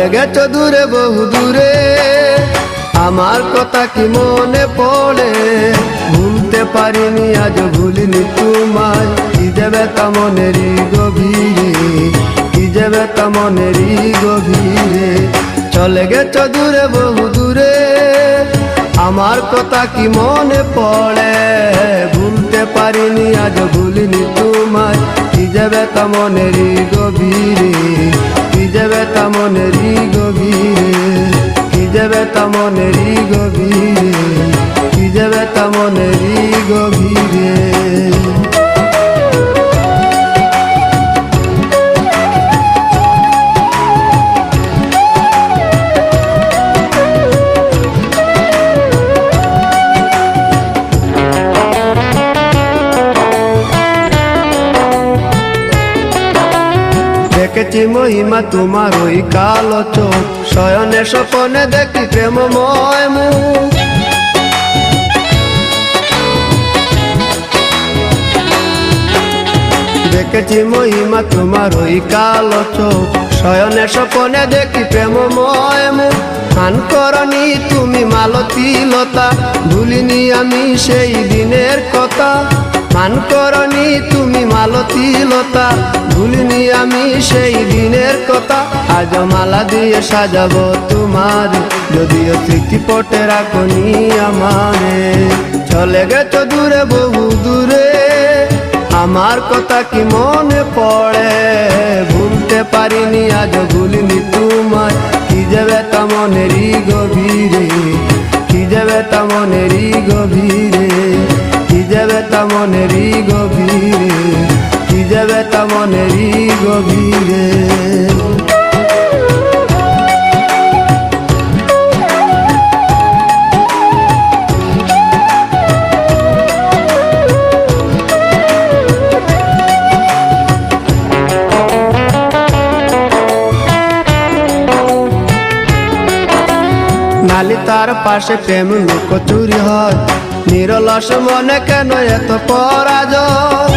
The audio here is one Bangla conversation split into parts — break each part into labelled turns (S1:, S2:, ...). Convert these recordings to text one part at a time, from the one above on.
S1: চলে গেছো দূরে বহু দূরে, আমার কথা কি মনে পড়ে? ভুলতে পারিনি আজ ভুলিনি তোমায়, কি যে ব্যথা মনেরই গভীরে, কি যে ব্যথা মনেরই গভীরে। চলে গেছো দূরে বহু দূরে, আমার কথা কি মনে পড়ে? ভুলতে পারিনি আজ ভুলিনি তোমায়, কি যে ব্যথা মনেরই গভীরে, কি যে ব্যথা মনেরই গভীরে, কি যে ব্যথা মনেরই গভীরে, কি যে ব্যথা মনেরই গভীরে। দেখেছি মহিমা তোমার ওই কালো চোখ, শয়নে স্বপনে দেখি প্রেমময় মুখ। দেখেছি মহিমা তোমার ওই কালো চোখ, শয়নে স্বপনে দেখি প্রেমময় মুখ। গান করনি তুমি মালতী লতা, ভুলিনি আমি সেই দিনের কথা। মান করনি তুমি মালতী লতা, ভুলিনি আমি সেই দিনের কথা। আজ মালা দিয়ে সাজাবো তোমার, যদিও স্মৃতিপটে রাখনি আমারে। চলে গেছো দূরে বহু দূরে, আমার কথা কি মনে পড়ে? ভুলতে পারিনি আজ ভুলিনি তোমায়, কি যে ব্যথা মনেরই গভীরে, কি যে ব্যথা মনেরই গভীরে, কি যে ব্যথা মনেরই গভীরে, কি যে ব্যথা মনেরই গভীরে। নালি তার পাশে প্রেম লুকোচুরি হয়, নিরলস মনে কেন এত পরাজয়?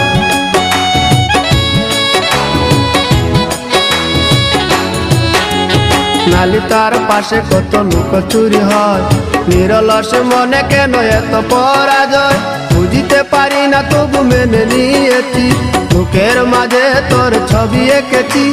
S1: নালি তার পাশে কত লুকোচুরি হয়, নিরলস মনে কেন এত পরাজয়? বুঝিতে পারি না তবু মেনে নিয়েছি, বুকের মাঝে তোর ছবি এঁকেছি।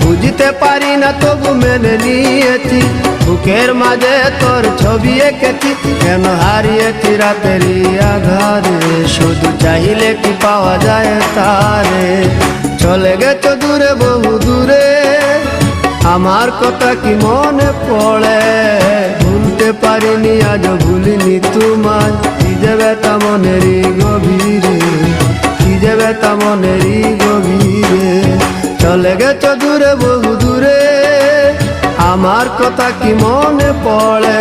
S1: বুঝিতে পারি না তবু মেনে নিয়েছি, বুকের মাঝে তোর ছবি এঁকেছি। কেন হারিয়েছি রাতেরই আধারে, শুধু চাইলে কি পাওয়া যায় তারে? চলে গেছো দূরে বহু দূরে, আমার কথা কি মনে পড়ে? ভুলতে পারিনি আজ ভুলিনি তোমায়, কি যে ব্যথা মনেরই গভীরে, কি যে ব্যথা মনেরই গভীরে। চলে গেছো দূরে বহু দূরে, আমার কথা কি মনে পড়ে?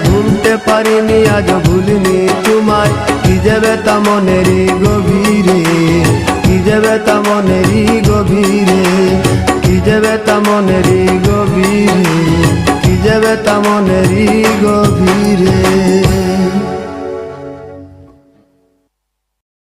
S1: ভুলতে পারিনি আজ ভুলিনি তোমায়, কি যে ব্যথা মনেরই গভীরে, কি যে ব্যথা মনেরই গভীরে, কি যে ব্যথা মনেরই গভীরে, কি যে ব্যথা মনেরই গভীরে।